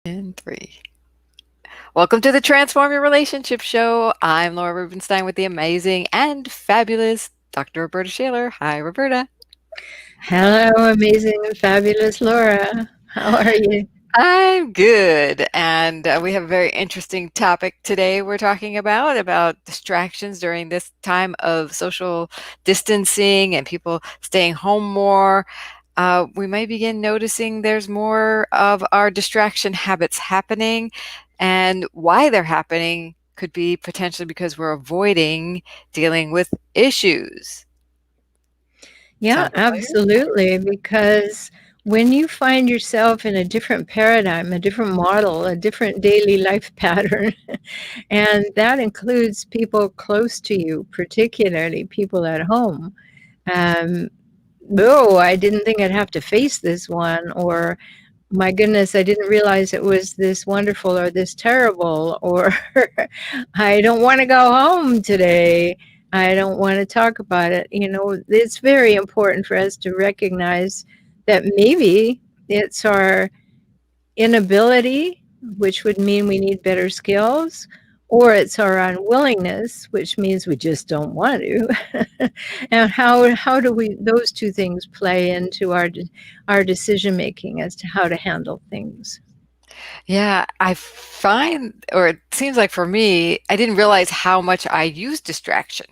And three. Welcome to the Transform Your Relationship Show. I'm Laura Rubinstein with the amazing and fabulous Dr. Rhoberta Shaler. Hi, Rhoberta. Hello, amazing and fabulous Laura. How are you? I'm good. And we have a very interesting topic today we're talking about distractions during this time of social distancing and people staying home more. We may begin noticing there's more of our distraction habits happening, and why they're happening could be potentially because we're avoiding dealing with issues. Yeah, Sound familiar? absolutely. Because when you find yourself in a different paradigm, a different model, a different daily life pattern, and that includes people close to you, particularly people at home. Um, oh, I didn't think I'd have to face this one, or my goodness, I didn't realize it was this wonderful or this terrible, or I don't want to go home today. I don't want to talk about it. It's very important for us to recognize that maybe it's our inability, which would mean we need better skills, or it's our unwillingness, which means we just don't want to. And how do we those two things play into our decision making as to how to handle things? Yeah, I find, or it seems like for me, I didn't realize how much I use distraction,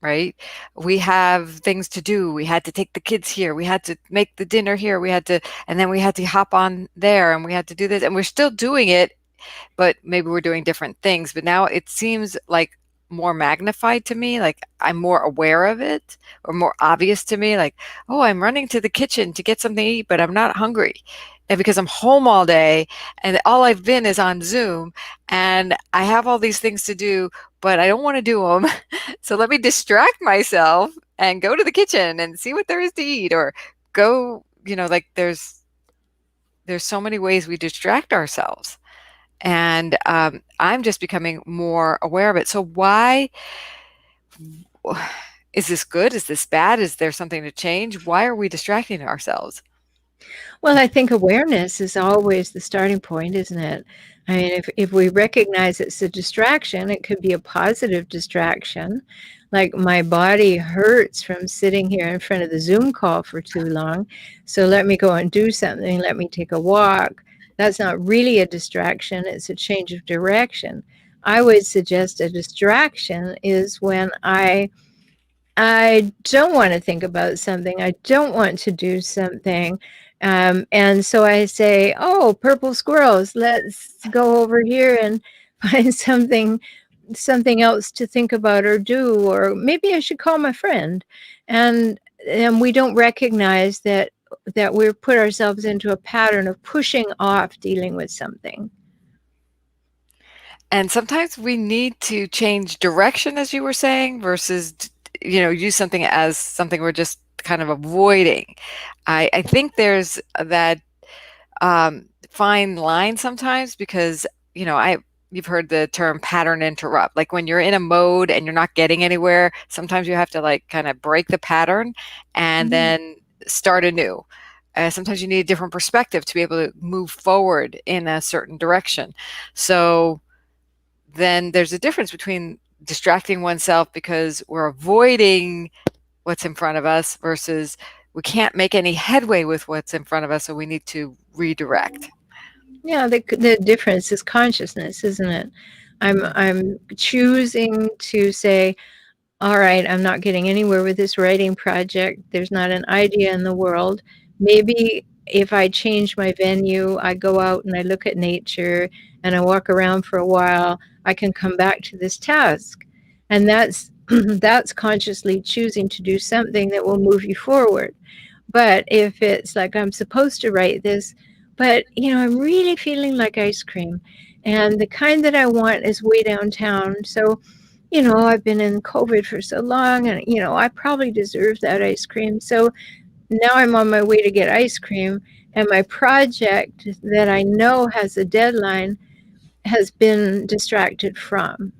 right? We have things to do. We had to take the kids here. We had to make the dinner here. And then we had to hop on there and we had to do this. And we're still doing it, but maybe we're doing different things. But now it seems like more magnified to me, like I'm more aware of it or more obvious to me, like, oh, I'm running to the kitchen to get something to eat, but I'm not hungry. And because I'm home all day and all I've been is on Zoom and I have all these things to do, but I don't want to do them. So let me distract myself and go to the kitchen and see what there is to eat or go, like there's so many ways we distract ourselves. And I'm just becoming more aware of it. So why is this good? Is this bad? Is there something to change? Why are we distracting ourselves? Well, I think awareness is always the starting point, isn't it? I mean, if we recognize it's a distraction, it could be a positive distraction. Like my body hurts from sitting here in front of the Zoom call for too long. So let me go and do something. Let me take a walk. That's not really a distraction, it's a change of direction. I would suggest a distraction is when I don't want to think about something. I don't want to do something. And so I say, oh, purple squirrels, let's go over here and find something else to think about or do, or maybe I should call my friend. And we don't recognize that we've put ourselves into a pattern of pushing off dealing with something. And sometimes we need to change direction, as you were saying, versus, use something as something we're just kind of avoiding. I think there's that fine line sometimes because, you've heard the term pattern interrupt. Like when you're in a mode and you're not getting anywhere, sometimes you have to like kind of break the pattern and Mhm. then start anew. Sometimes you need a different perspective to be able to move forward in a certain direction. So then there's a difference between distracting oneself because we're avoiding what's in front of us versus we can't make any headway with what's in front of us, so we need to redirect. Yeah, the difference is consciousness, isn't it? I'm choosing to say, all right, I'm not getting anywhere with this writing project. There's not an idea in the world. Maybe if I change my venue, I go out and I look at nature and I walk around for a while, I can come back to this task. And that's that's consciously choosing to do something that will move you forward. But if it's like I'm supposed to write this, but I'm really feeling like ice cream, and the kind that I want is way downtown. So, I've been in COVID for so long, and I probably deserve that ice cream. So now I'm on my way to get ice cream, and my project that I know has a deadline has been distracted from.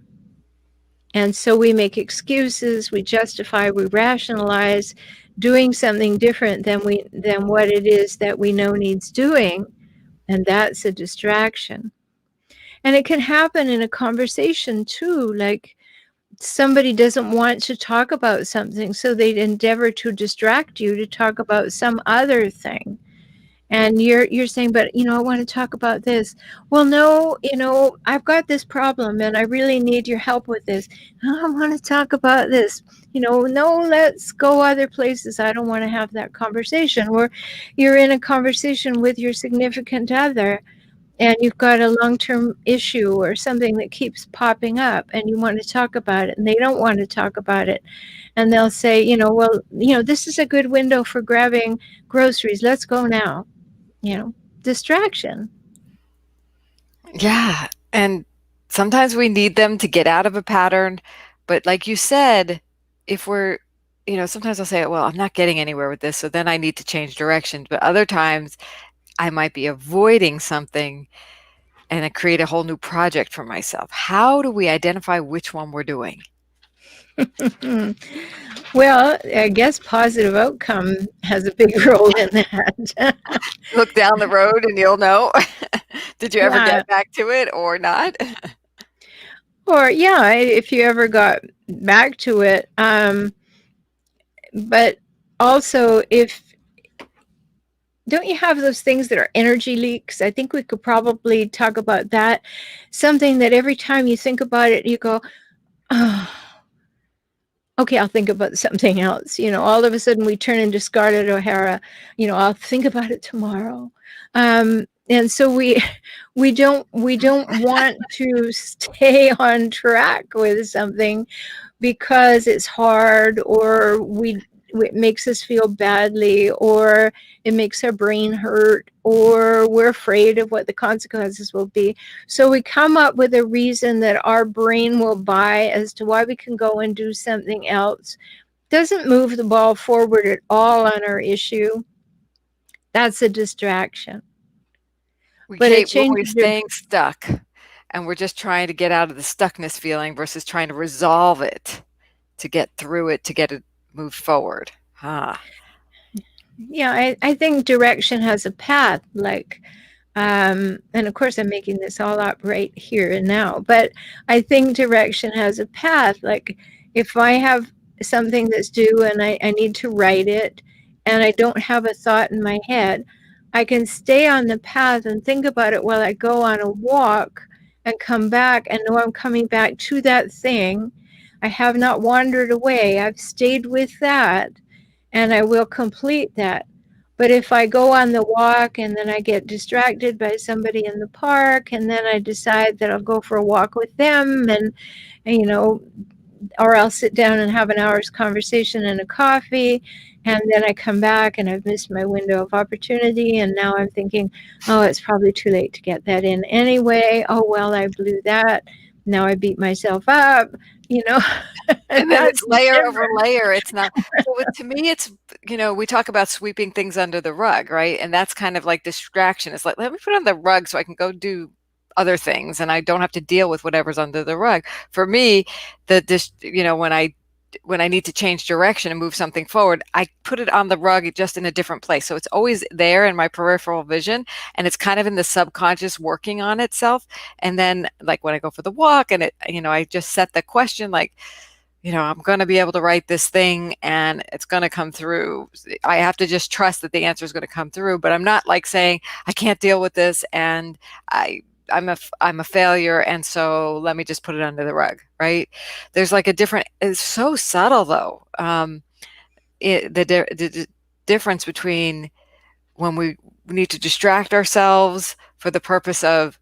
And so we make excuses, we justify, we rationalize doing something different than what it is that we know needs doing. and that's a distraction. And it can happen in a conversation too, like somebody doesn't want to talk about something, so they endeavor to distract you to talk about some other thing. And you're saying, but I want to talk about this. Well, no, I've got this problem and I really need your help with this. "Oh, I want to talk about this. No, let's go other places. I don't want to have that conversation." Or you're in a conversation with your significant other and you've got a long-term issue or something that keeps popping up and you want to talk about it and they don't want to talk about it. And they'll say, well, this is a good window for grabbing groceries. Let's go now. Distraction. Yeah, and sometimes we need them to get out of a pattern, but like you said, if we're sometimes I'll say, "Well, I'm not getting anywhere with this, so then I need to change directions." But other times, I might be avoiding something and I create a whole new project for myself. How do we identify which one we're doing? Well, I guess positive outcome has a big role in that. Look down the road and you'll know. Did you ever Yeah. get back to it or not? Or, yeah, if you ever got back to it. But also, if don't you have those things that are energy leaks? I think we could probably talk about that. Something that every time you think about it, you go, oh, okay, I'll think about something else. All of a sudden we turn into Scarlett O'Hara. I'll think about it tomorrow. And so we don't want to stay on track with something because it's hard, or it makes us feel badly, or it makes our brain hurt, or we're afraid of what the consequences will be. So we come up with a reason that our brain will buy as to why we can go and do something else. Doesn't move the ball forward at all on our issue. That's a distraction. But it When we're changes your staying stuck and we're just trying to get out of the stuckness feeling versus trying to resolve it, to get through it, to get it moved forward. Ah, Yeah, I think direction has a path, like, and of course I'm making this all up right here and now, but I think direction has a path. Like, if I have something that's due and I need to write it and I don't have a thought in my head, I can stay on the path and think about it while I go on a walk and come back and know I'm coming back to that thing. I have not wandered away. I've stayed with that and I will complete that. But if I go on the walk and then I get distracted by somebody in the park and then I decide that I'll go for a walk with them and or I'll sit down and have an hour's conversation and a coffee, and then I come back and I've missed my window of opportunity, and now I'm thinking, oh, it's probably too late to get that in anyway. Oh, well, I blew that. Now I beat myself up, you know. and then it's That's layer over different. layer. It's not so to me, it's we talk about sweeping things under the rug, right? And that's kind of like distraction. It's like, let me put it on the rug so I can go do other things and I don't have to deal with whatever's under the rug. For me, when I need to change direction and move something forward, I put it on the rug just in a different place. So it's always there in my peripheral vision and it's kind of in the subconscious working on itself. And then like when I go for the walk and I just set the question like, I'm going to be able to write this thing and it's going to come through. I have to just trust that the answer is going to come through, but I'm not like saying I can't deal with this and I I'm a failure and so let me just put it under the rug, right? There's like a different, it's so subtle though. The difference between when we need to distract ourselves for the purpose of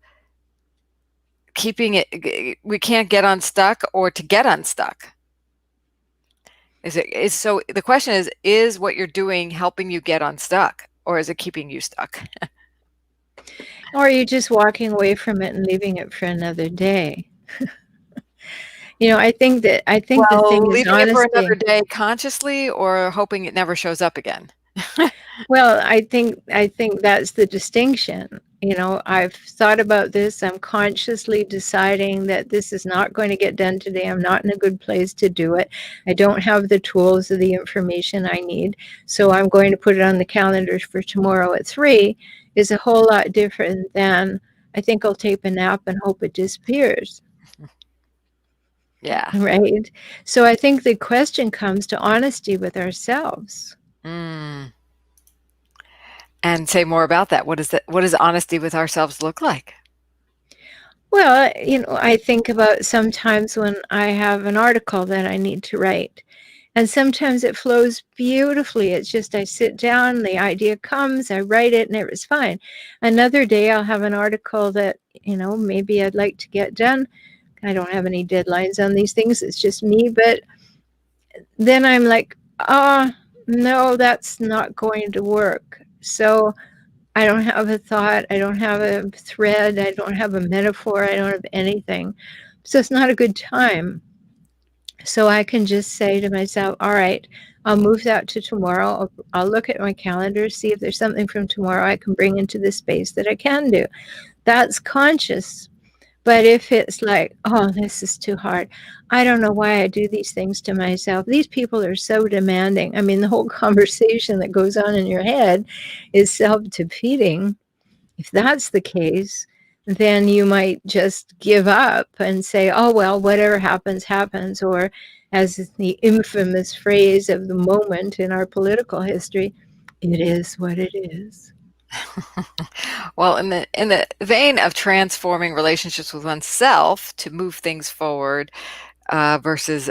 keeping it, we can't get unstuck, or to get unstuck. So the question is what you're doing helping you get unstuck, or is it keeping you stuck? Or are you just walking away from it and leaving it for another day? I think the Well, thing is leaving it for another honesty. day consciously or hoping it never shows up again. Well, I think that's the distinction. I've thought about this. I'm consciously deciding that this is not going to get done today. I'm not in a good place to do it. I don't have the tools or the information I need. So I'm going to put it on the calendar for tomorrow at 3 is a whole lot different than I think I'll take a nap and hope it disappears. Yeah. Right? So I think the question comes to honesty with ourselves. Mm. And say more about that. What is that? What does honesty with ourselves look like? Well, I think about sometimes when I have an article that I need to write, and sometimes it flows beautifully. It's just I sit down, the idea comes, I write it, and it was fine. Another day, I'll have an article that, maybe I'd like to get done. I don't have any deadlines on these things. It's just me. But then I'm like, no, that's not going to work. So I don't have a thought. I don't have a thread. I don't have a metaphor. I don't have anything. So it's not a good time. So I can just say to myself, all right, I'll move that to tomorrow. I'll look at my calendar, see if there's something from tomorrow I can bring into the space that I can do. That's conscious. But if it's like, oh, this is too hard, I don't know why I do these things to myself. These people are so demanding. I mean, the whole conversation that goes on in your head is self-defeating. If that's the case, then you might just give up and say, oh, well, whatever happens, happens. Or, as the infamous phrase of the moment in our political history, it is what it is. Well, in the vein of transforming relationships with oneself to move things forward, versus,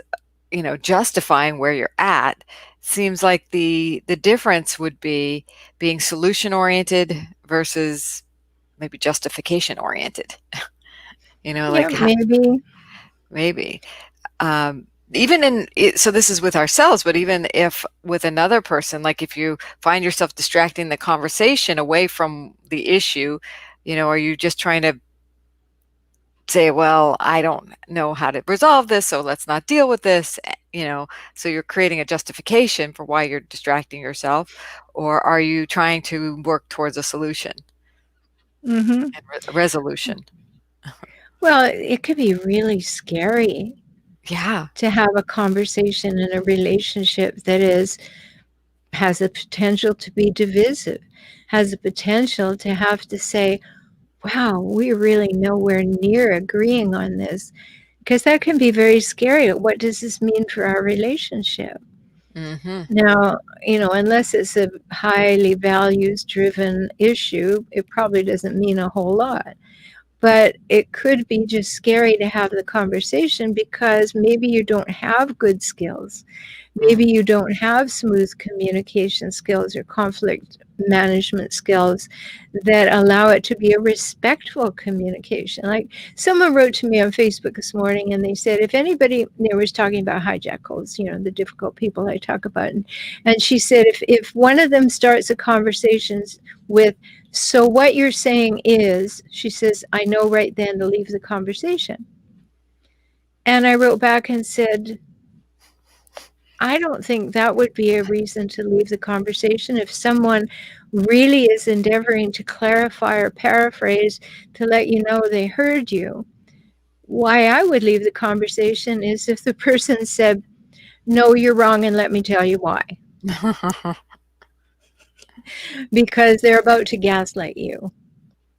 justifying where you're at, seems like the difference would be being solution oriented versus maybe justification oriented. Yeah, Like maybe. maybe. Even in so this is with ourselves, but even if with another person, like if you find yourself distracting the conversation away from the issue, are you just trying to say, well, I don't know how to resolve this, so let's not deal with this, so you're creating a justification for why you're distracting yourself, or are you trying to work towards a solution Hmm. and resolution? Well, it could be really scary Yeah. to have a conversation in a relationship that has the potential to be divisive, has the potential to have to say, wow, we're really nowhere near agreeing on this. Because that can be very scary. What does this mean for our relationship? Mm-hmm. Now, unless it's a highly values driven issue, it probably doesn't mean a whole lot. But it could be just scary to have the conversation because maybe you don't have good skills. Maybe you don't have smooth communication skills or conflict management skills that allow it to be a respectful communication. Like someone wrote to me on Facebook this morning and they said, if anybody, they was talking about hijackals, the difficult people I talk about. And she said, if one of them starts a conversation with, so what you're saying is, she says, I know right then to leave the conversation. And I wrote back and said, I don't think that would be a reason to leave the conversation. If someone really is endeavoring to clarify or paraphrase to let you know they heard you, why I would leave the conversation is if the person said, no, you're wrong, and let me tell you why. Because they're about to gaslight you,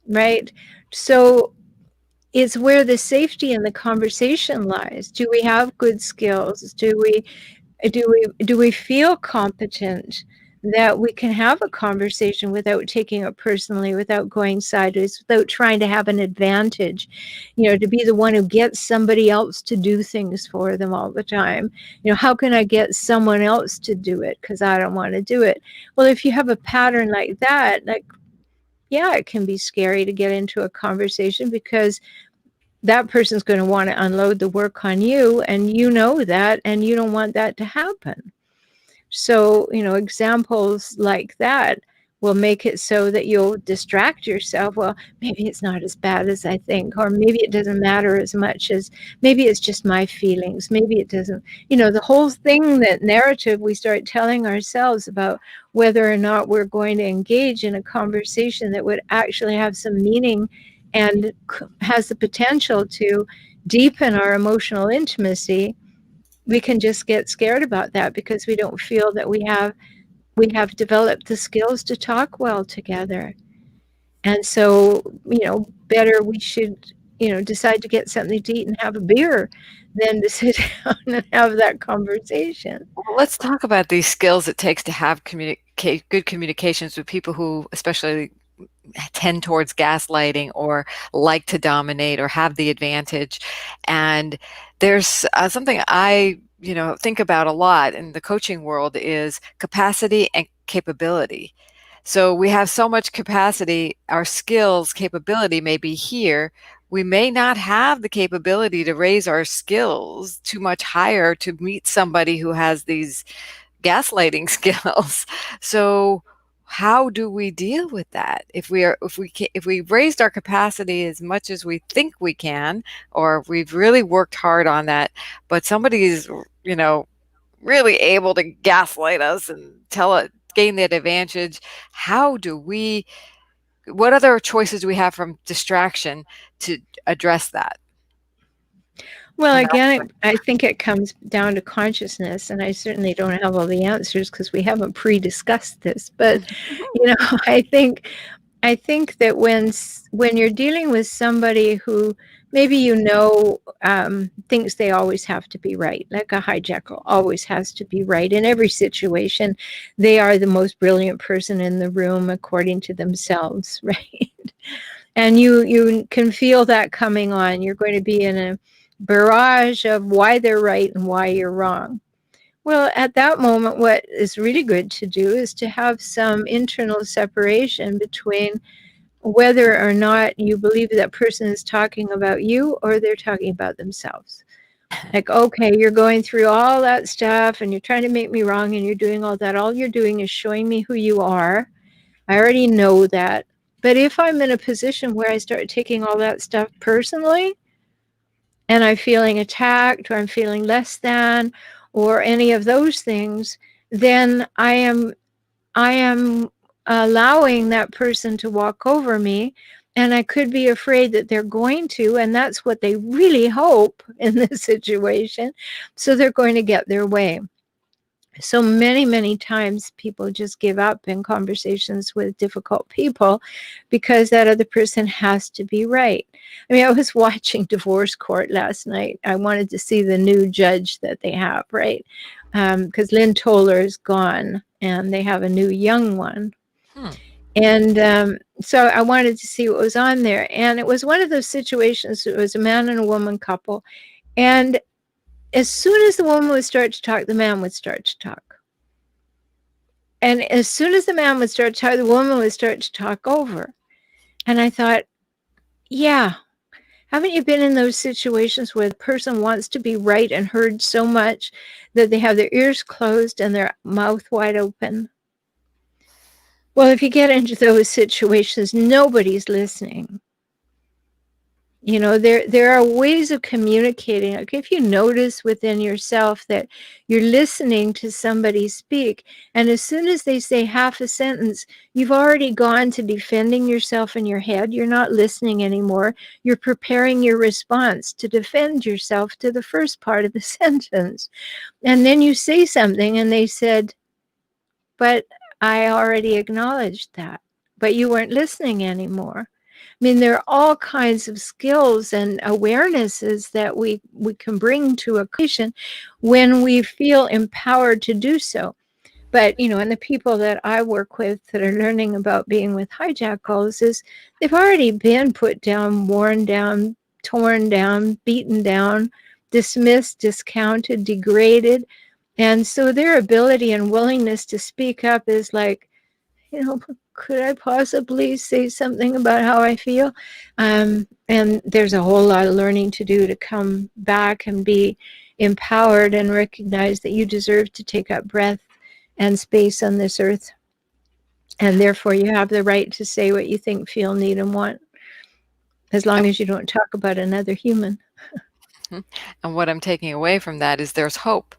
right? So it's where the safety in the conversation lies. Do we have good skills? Do we feel competent that we can have a conversation without taking it personally, without going sideways, without trying to have an advantage, to be the one who gets somebody else to do things for them all the time? How can I get someone else to do it because I don't want to do it? Well, if you have a pattern like that, like, yeah, it can be scary to get into a conversation because that person's going to want to unload the work on you, and you know that, and you don't want that to happen. So, examples like that, will make it so that you'll distract yourself. Well, maybe it's not as bad as I think, or maybe it doesn't matter as much as, maybe it's just my feelings. Maybe it doesn't, the whole thing, that narrative we start telling ourselves about whether or not we're going to engage in a conversation that would actually have some meaning and has the potential to deepen our emotional intimacy. We can just get scared about that because we don't feel that we have developed the skills to talk well together. And so, better we should, decide to get something to eat and have a beer than to sit down and have that conversation. Well, let's talk about these skills it takes to have good communications with people who especially tend towards gaslighting or like to dominate or have the advantage. And there's something I, think about a lot in the coaching world is capacity and capability. So we have so much capacity, our skills, capability may be here. We may not have the capability to raise our skills too much higher to meet somebody who has these gaslighting skills. So how do we deal with that? If we've raised our capacity as much as we think we can, or we've really worked hard on that, but somebody is, really able to gaslight us and gain that advantage, what other choices do we have from distraction to address that? Well, And again, I think it comes down to consciousness, and I certainly don't have all the answers because we haven't pre-discussed this. But I think that when you're dealing with somebody who maybe thinks they always have to be right, like a hijacker always has to be right in every situation. They are the most brilliant person in the room according to themselves, right? And you can feel that coming on. You're going to be in a barrage of why they're right and why you're wrong. Well, at that moment, what is really good to do is to have some internal separation between whether or not you believe that person is talking about you or they're talking about themselves. Like, okay, you're going through all that stuff and you're trying to make me wrong and you're doing all that. All you're doing is showing me who you are. I already know that. But if I'm in a position where I start taking all that stuff personally and I'm feeling attacked or I'm feeling less than or any of those things, then I am allowing that person to walk over me, and I could be afraid that they're going to, and that's what they really hope in this situation. So they're going to get their way. So many, many times people just give up in conversations with difficult people because that other person has to be right. I mean, I was watching Divorce Court last night. I wanted to see the new judge that they have, right? Because Lynn Toller is gone and they have a new young one. Hmm. And so I wanted to see what was on there. And it was one of those situations, it was a man and a woman couple. And as soon as the woman would start to talk, the man would start to talk. And as soon as the man would start to talk, the woman would start to talk over. And I thought, yeah, haven't you been in those situations where the person wants to be right and heard so much that they have their ears closed and their mouth wide open? Well, if you get into those situations, nobody's listening. There are ways of communicating. Like if you notice within yourself that you're listening to somebody speak, and as soon as they say half a sentence, you've already gone to defending yourself in your head. You're not listening anymore. You're preparing your response to defend yourself to the first part of the sentence. And then you say something, and they said, but I already acknowledged that, but you weren't listening anymore. I mean, there are all kinds of skills and awarenesses that we can bring to a conversation when we feel empowered to do so. But, and the people that I work with that are learning about being with hijackals is they've already been put down, worn down, torn down, beaten down, dismissed, discounted, degraded. And so their ability and willingness to speak up is like, could I possibly say something about how I feel? And there's a whole lot of learning to do to come back and be empowered and recognize that you deserve to take up breath and space on this earth. And therefore, you have the right to say what you think, feel, need, and want, as long And, as you don't talk about another human. and what I'm taking away from that is there's hope.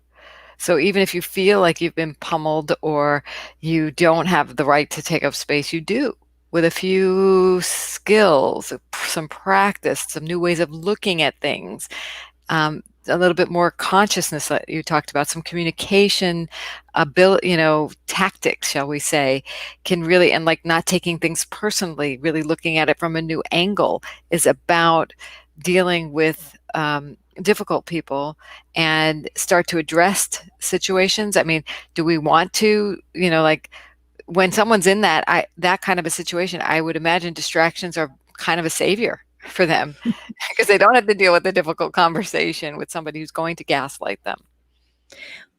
So even if you feel like you've been pummeled or you don't have the right to take up space, you do. With a few skills, some practice, some new ways of looking at things, a little bit more consciousness that you talked about, some communication ability, tactics, shall we say, can really, and like not taking things personally, really looking at it from a new angle is about dealing with difficult people and start to address situations. I mean, do we want to, like when someone's in that kind of a situation, I would imagine distractions are kind of a savior for them because they don't have to deal with a difficult conversation with somebody who's going to gaslight them.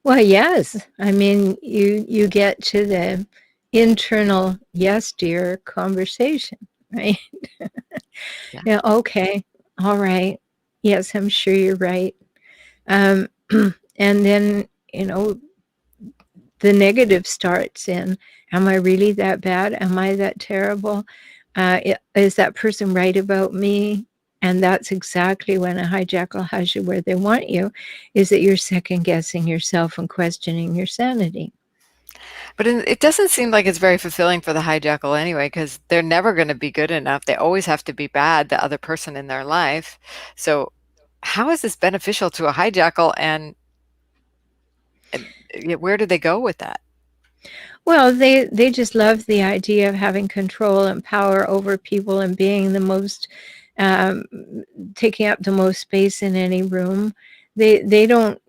Well, yes. I mean, you get to the internal yes, dear conversation, right? Yeah. Yeah, okay. All right. Yes, I'm sure you're right. Um, and then, you know, the negative starts in, am I really that bad? Am I that terrible? Is that person right about me? And that's exactly when a hijackal has you where they want you, is that you're second guessing yourself and questioning your sanity. But it doesn't seem like it's very fulfilling for the hijackal anyway, because they're never going to be good enough. They always have to be bad, the other person in their life. So, how is this beneficial to a hijackal? And where do they go with that? Well, they just love the idea of having control and power over people and being the most, um, taking up the most space in any room. They don't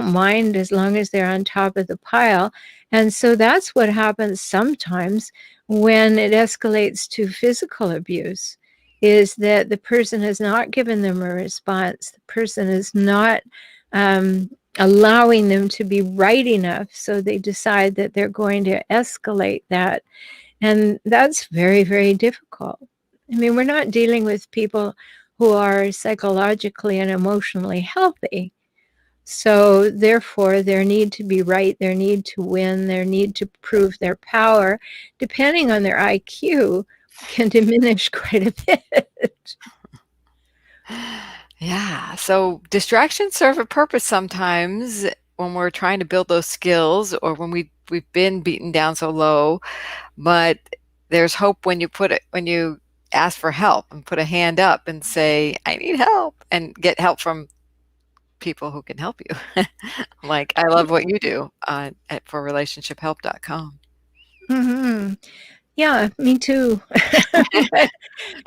mind as long as they're on top of the pile, and so that's what happens sometimes when it escalates to physical abuse, is that the person has not given them a response. The person is not, um, allowing them to be right enough, so they decide that they're going to escalate that, and that's very, very difficult. I mean, we're not dealing with people who are psychologically and emotionally healthy, so therefore their need to be right, their need to win, their need to prove their power, depending on their IQ, can diminish quite a bit. Yeah. So distractions serve a purpose sometimes when we're trying to build those skills or when we've been beaten down so low. But there's hope when you ask for help and put a hand up and say, I need help, and get help from people who can help you. Like I love what you do for relationshiphelp.com. Mhm. Yeah, me too. But,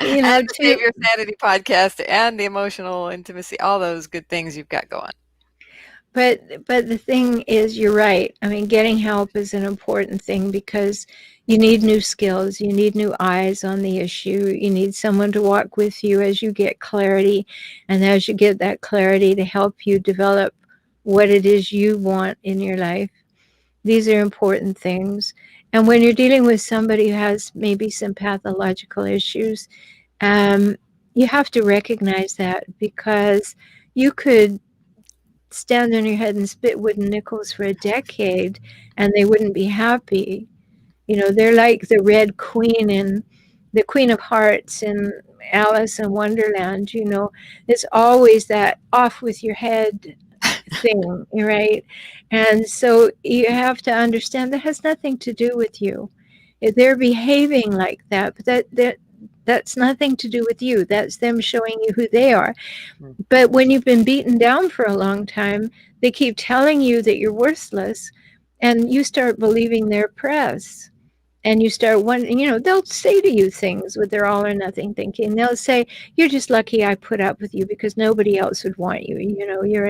you know, And the Save to Your Sanity podcast and the emotional intimacy, all those good things you've got going. but the thing is, you're right. I mean, getting help is an important thing because you need new skills, you need new eyes on the issue, you need someone to walk with you as you get clarity, and as you get that clarity to help you develop what it is you want in your life. These are important things. And when you're dealing with somebody who has maybe some pathological issues, um, you have to recognize that, because you could stand on your head and spit wooden nickels for a decade and they wouldn't be happy. You know, they're like the Red Queen in the Queen of Hearts in Alice in Wonderland. You know, it's always that off with your head thing, right? And so you have to understand that has nothing to do with you. If they're behaving like that, but that's nothing to do with you. That's them showing you who they are. Mm. But when you've been beaten down for a long time, they keep telling you that you're worthless, and you start believing their press. And you start wondering, they'll say to you things with their all or nothing thinking. They'll say, you're just lucky I put up with you because nobody else would want you. You're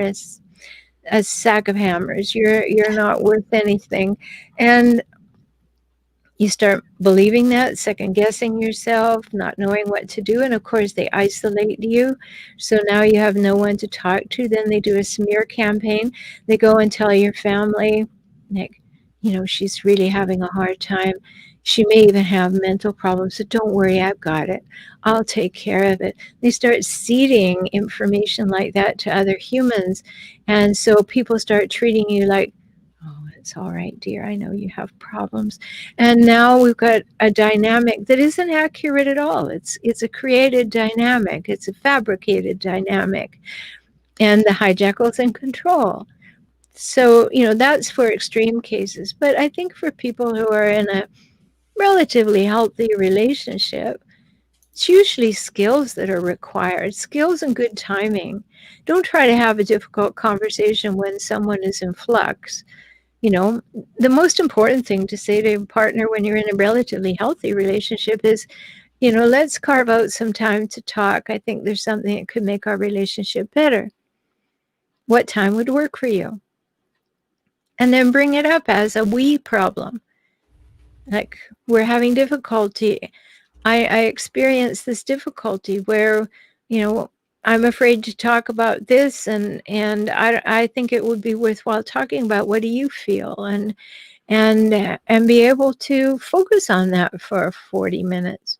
a sack of hammers. You're not worth anything. And you start believing that, second guessing yourself, not knowing what to do. And of course, they isolate you. So now you have no one to talk to. Then they do a smear campaign. They go and tell your family, like, she's really having a hard time. She may even have mental problems. So don't worry, I've got it. I'll take care of it. They start seeding information like that to other humans. And so people start treating you like, oh, it's all right, dear. I know you have problems. And now we've got a dynamic that isn't accurate at all. It's a created dynamic. It's a fabricated dynamic. And the hijackal's in control. So, that's for extreme cases. But I think for people who are in a relatively healthy relationship, it's usually skills that are required, skills and good timing. Don't try to have a difficult conversation when someone is in flux. The most important thing to say to a partner when you're in a relatively healthy relationship is, let's carve out some time to talk. I think there's something that could make our relationship better. What time would work for you? And then bring it up as a we problem. Like, we're having difficulty. I experience this difficulty where, I'm afraid to talk about this, and I think it would be worthwhile talking about what do you feel, and be able to focus on that for 40 minutes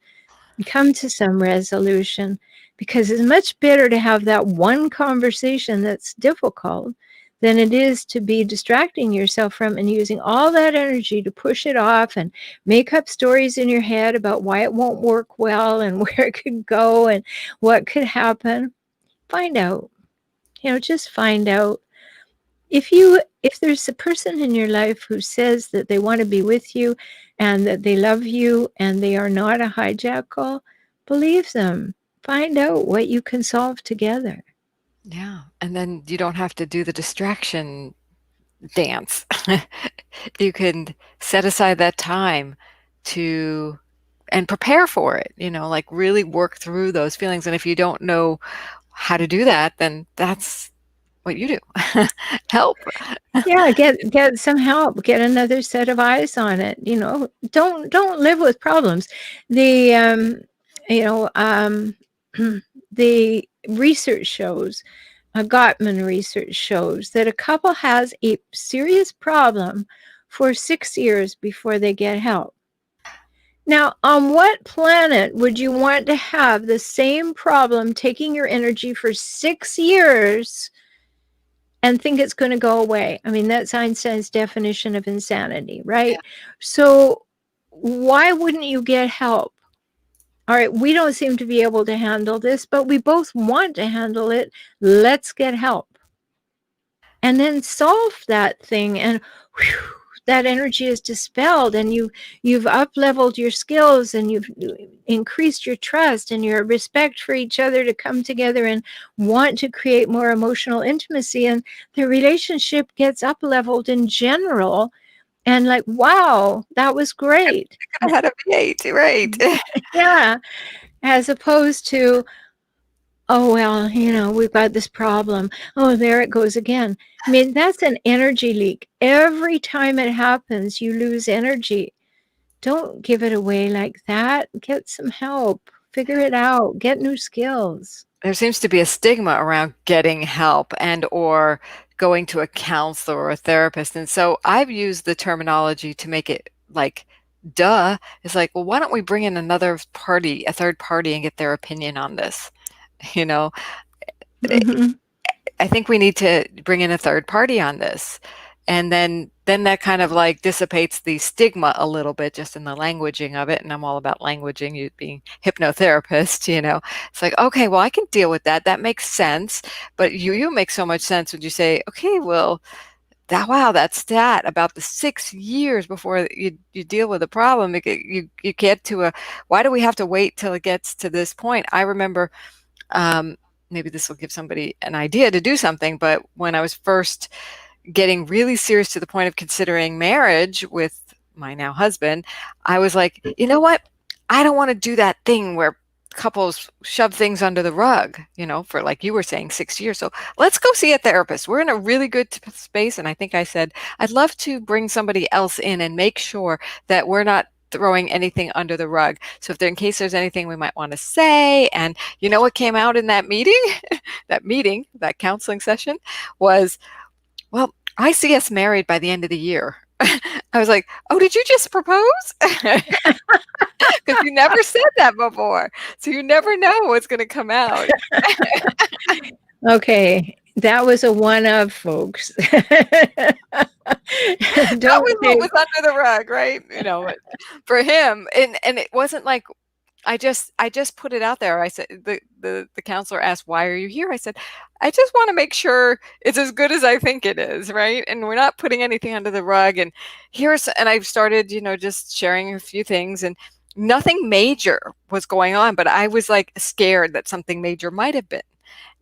and come to some resolution, because it's much better to have that one conversation that's difficult than it is to be distracting yourself from and using all that energy to push it off and make up stories in your head about why it won't work well and where it could go and what could happen. Find out, just find out. If there's a person in your life who says that they want to be with you and that they love you and they are not a hijackal, believe them. Find out what you can solve together. Yeah. And then you don't have to do the distraction dance. You can set aside that time to and prepare for it, like really work through those feelings. And if you don't know how to do that, then that's what you do. Help. Yeah, get some help, get another set of eyes on it. Don't live with problems. The you know the research shows, Gottman research shows that a couple has a serious problem for 6 years before they get help. Now, on what planet would you want to have the same problem taking your energy for 6 years and think it's going to go away? I mean, that's Einstein's definition of insanity, right? Yeah. So why wouldn't you get help? All right, we don't seem to be able to handle this, but we both want to handle it. Let's get help. And then solve that thing, and whew, that energy is dispelled, and you've up-leveled your skills, and you've increased your trust and your respect for each other to come together and want to create more emotional intimacy, and the relationship gets up-leveled in general, and like, wow, that was great. I had a V8, right? Yeah, as opposed to, oh, well, we've got this problem. Oh, there it goes again. I mean, that's an energy leak. Every time it happens, you lose energy. Don't give it away like that. Get some help. Figure it out. Get new skills. There seems to be a stigma around getting help and or going to a counselor or a therapist. And so I've used the terminology to make it like, duh. It's like, well, why don't we bring in another party, a third party, and get their opinion on this? You know, Mhm. I think we need to bring in a third party on this. And then that kind of like dissipates the stigma a little bit just in the languaging of it. And I'm all about languaging, you being hypnotherapist, It's like, okay, well, I can deal with that. That makes sense. But you make so much sense when you say, okay, well, wow, that's that about the 6 years before you deal with a problem. You get to why do we have to wait till it gets to this point? I remember, maybe this will give somebody an idea to do something, but when I was first getting really serious to the point of considering marriage with my now husband, I was like, you know what? I don't want to do that thing where couples shove things under the rug, for like you were saying, 6 years. So let's go see a therapist. We're in a really good space. And I think I said, I'd love to bring somebody else in and make sure that we're not throwing anything under the rug. So in case there's anything we might want to say. And you know what came out in that meeting? That counseling session was, well, I see us married by the end of the year. I was like, oh, did you just propose? Because you never said that before. So you never know what's going to come out. Okay, that was a one of, folks. That Don't was what say, was under the rug, right? For him, and it wasn't like I just put it out there. I said the counselor asked, "Why are you here?" I said, "I just want to make sure it's as good as I think it is, right? And we're not putting anything under the rug." And I started, just sharing a few things, and nothing major was going on, but I was like scared that something major might have been.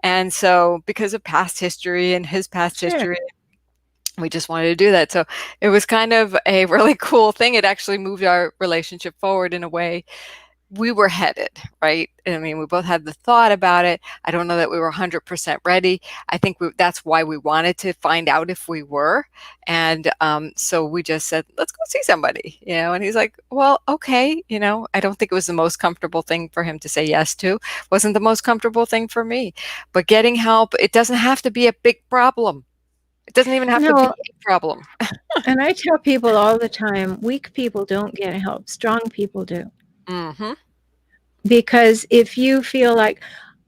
And so because of past history and his past sure. history, we just wanted to do that. So it was kind of a really cool thing. It actually moved our relationship forward in a way we were headed, right? I mean, we both had the thought about it. I don't know that we were 100% ready. I think that's why we wanted to find out if we were. And so we just said, let's go see somebody, and he's like, well, okay. I don't think it was the most comfortable thing for him to say yes to. Wasn't the most comfortable thing for me. But getting help, it doesn't have to be a big problem. It doesn't even have to be No, a problem. and I tell people all the time, weak people don't get help, strong people do. Mm-hmm. Because if you feel like,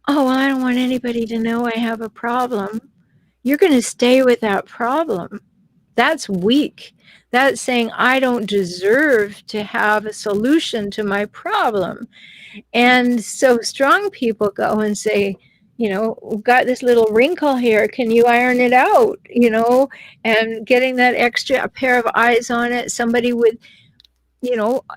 oh, well, I don't want anybody to know I have a problem, you're going to stay with that problem. That's weak. That's saying, I don't deserve to have a solution to my problem. And so strong people go and say, we've got this little wrinkle here. Can you iron it out? And getting that extra pair of eyes on it, somebody with,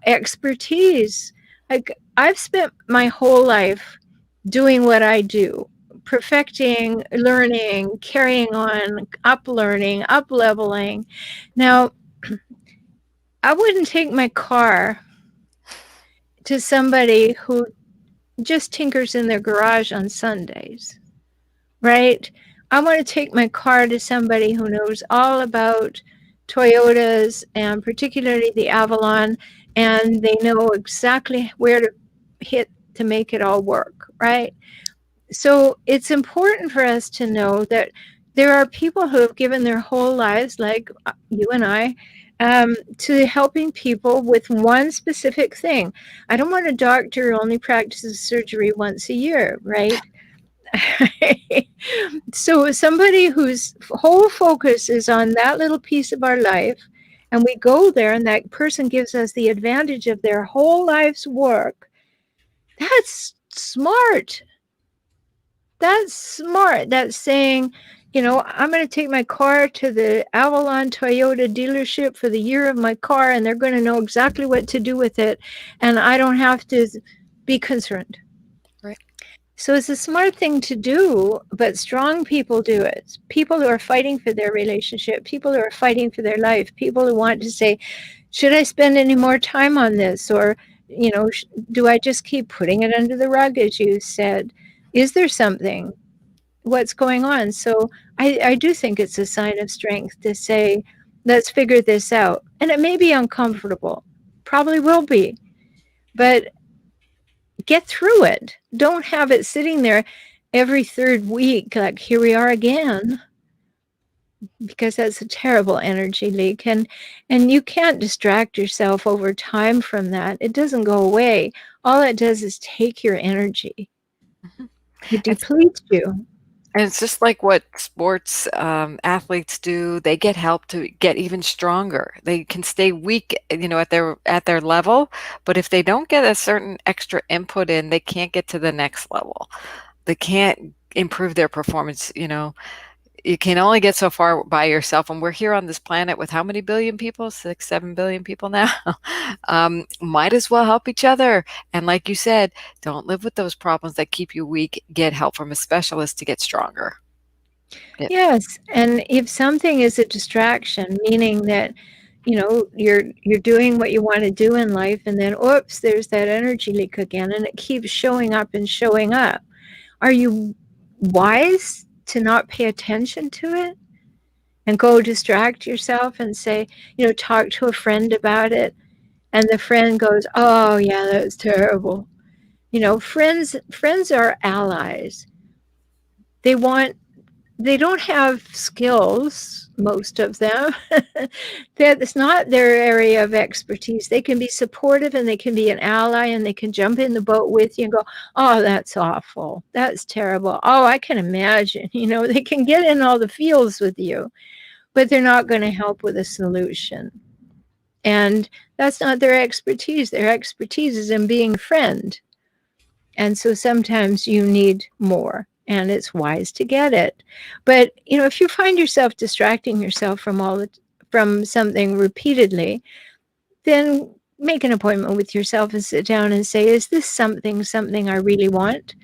expertise. Like, I've spent my whole life doing what I do, perfecting, learning, carrying on, up learning, up leveling. Now, I wouldn't take my car to somebody who just tinkers in their garage on Sundays, right? I want to take my car to somebody who knows all about Toyotas and particularly the Avalon, and they know exactly where to hit to make it all work, right? So it's important for us to know that there are people who have given their whole lives, like you and I, to helping people with one specific thing. I don't want a doctor who only practices surgery once a year, right? So somebody whose whole focus is on that little piece of our life, and we go there and that person gives us the advantage of their whole life's work, that's smart. That's smart. That's saying, I'm going to take my car to the Avalon Toyota dealership for the year of my car, and they're going to know exactly what to do with it, and I don't have to be concerned. Right. So it's a smart thing to do, but strong people do it. People who are fighting for their relationship, people who are fighting for their life, people who want to say, should I spend any more time on this? Or, do I just keep putting it under the rug, as you said? Is there something? What's going on? So I do think it's a sign of strength to say, let's figure this out. And it may be uncomfortable, probably will be, but get through it. Don't have it sitting there every third week, like, here we are again, because that's a terrible energy leak. And you can't distract yourself over time from that. It doesn't go away. All it does is take your energy. Mhm. It It's depletes you. And it's just like what sports athletes do. They get help to get even stronger. They can stay weak, at their level, but if they don't get a certain extra input in, they can't get to the next level. They can't improve their performance. You can only get so far by yourself, and we're here on this planet with how many billion people? 6, 7 billion people now. Might as well help each other. And like you said, don't live with those problems that keep you weak. Get help from a specialist to get stronger. It, Yes, and if something is a distraction, meaning that you're doing what you want to do in life, and then oops, there's that energy leak again, and it keeps showing up and showing up. Are you wise to not pay attention to it and go distract yourself and say, talk to a friend about it, and the friend goes, "Oh yeah, that's terrible." Friends are allies. They want they don't have skills, most of them. That's not their area of expertise. They can be supportive and they can be an ally and they can jump in the boat with you and go, oh, that's awful. That's terrible. Oh, I can imagine. They can get in all the feels with you. but they're not going to help with a solution. And that's not their expertise. Their expertise is in being a friend. And so sometimes you need more, and it's wise to get it. But, if you find yourself distracting yourself from something repeatedly, then make an appointment with yourself and sit down and say, is this something I really want?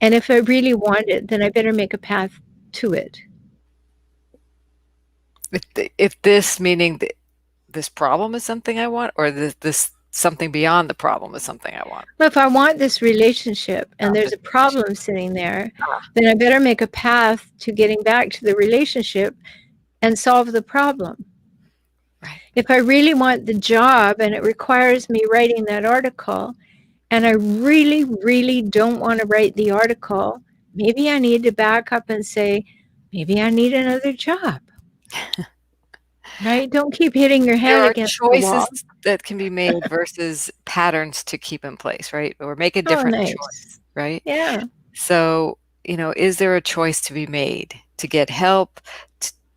And if I really want it, then I better make a path to it. If this, meaning this problem is something I want, or this something beyond the problem is something I want. Well, if I want this relationship and there's a problem sitting there, then I better make a path to getting back to the relationship and solve the problem. Right. If I really want the job and it requires me writing that article, and I really, really don't want to write the article, maybe I need to back up and say, maybe I need another job. Right? Don't keep hitting your There head are against the choices wall. that can be made versus patterns to keep in place, right? Or make a Oh, different nice. choice, right? Yeah. So, is there a choice to be made to get help,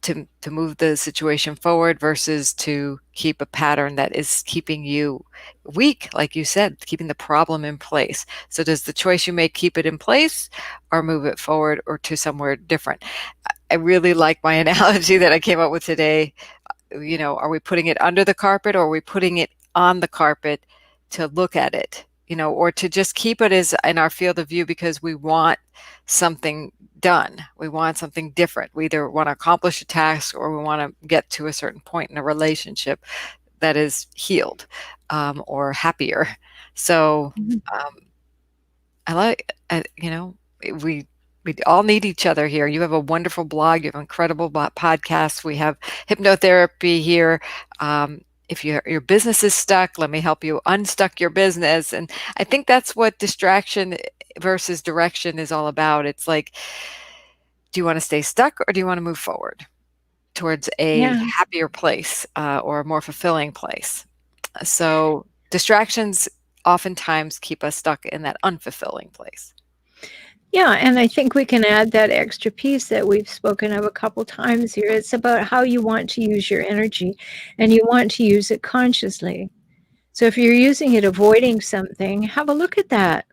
to move the situation forward versus to keep a pattern that is keeping you weak, like you said, keeping the problem in place? So does the choice you make keep it in place or move it forward or to somewhere different? I really like my analogy that I came up with today. Are we putting it under the carpet or are we putting it on the carpet to look at it, or to just keep it as in our field of view because we want something done. We want something different. We either want to accomplish a task or we want to get to a certain point in a relationship that is healed, or happier. So I like, we we all need each other here. You have a wonderful blog. You have incredible podcasts. We have hypnotherapy here. If your business is stuck, let me help you unstuck your business. And I think that's what distraction versus direction is all about. It's like, do you want to stay stuck or do you want to move forward towards a Yeah. happier place, or a more fulfilling place? So distractions oftentimes keep us stuck in that unfulfilling place. Yeah, and I think we can add that extra piece that we've spoken of a couple times here. It's about how you want to use your energy, and you want to use it consciously. So if you're using it avoiding something, have a look at that,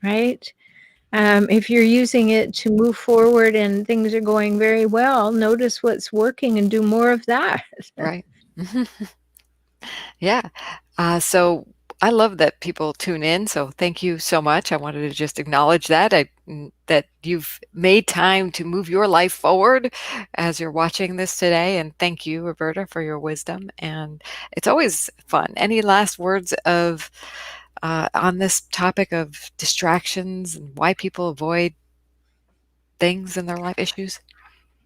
right? If you're using it to move forward and things are going very well, notice what's working and do more of that. Right. Yeah. So I love that people tune in. So thank you so much. I wanted to just acknowledge that you've made time to move your life forward as you're watching this today. And thank you, Rhoberta, for your wisdom. And it's always fun. Any last words of on this topic of distractions and why people avoid things in their life, issues?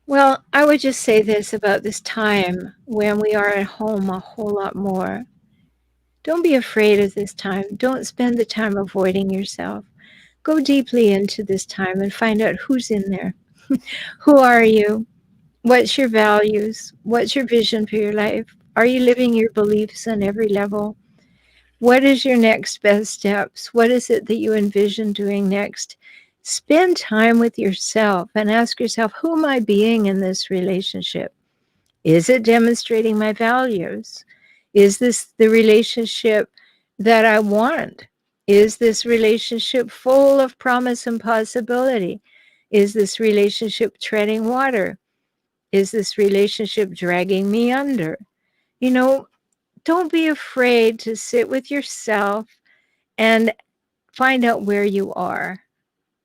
Well, I would just say this about this time when we are at home a whole lot more. Don't be afraid of this time. Don't spend the time avoiding yourself. Go deeply into this time and find out who's in there. Who are you? What's your values? What's your vision for your life? Are you living your beliefs on every level? What is your next best steps? What is it that you envision doing next? Spend time with yourself and ask yourself, who am I being in this relationship? Is it demonstrating my values? Is this the relationship that I want? Is this relationship full of promise and possibility? Is this relationship treading water? Is this relationship dragging me under? Don't be afraid to sit with yourself and find out where you are.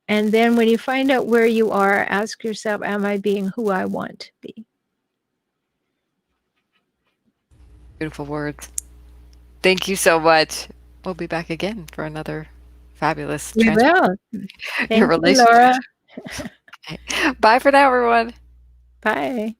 And then when you find out where you are, ask yourself, am I being who I want to be? Beautiful words. Thank you so much. We'll be back again for another fabulous We will. your Thank you, relationship. Laura. Okay. Bye for now, everyone. Bye.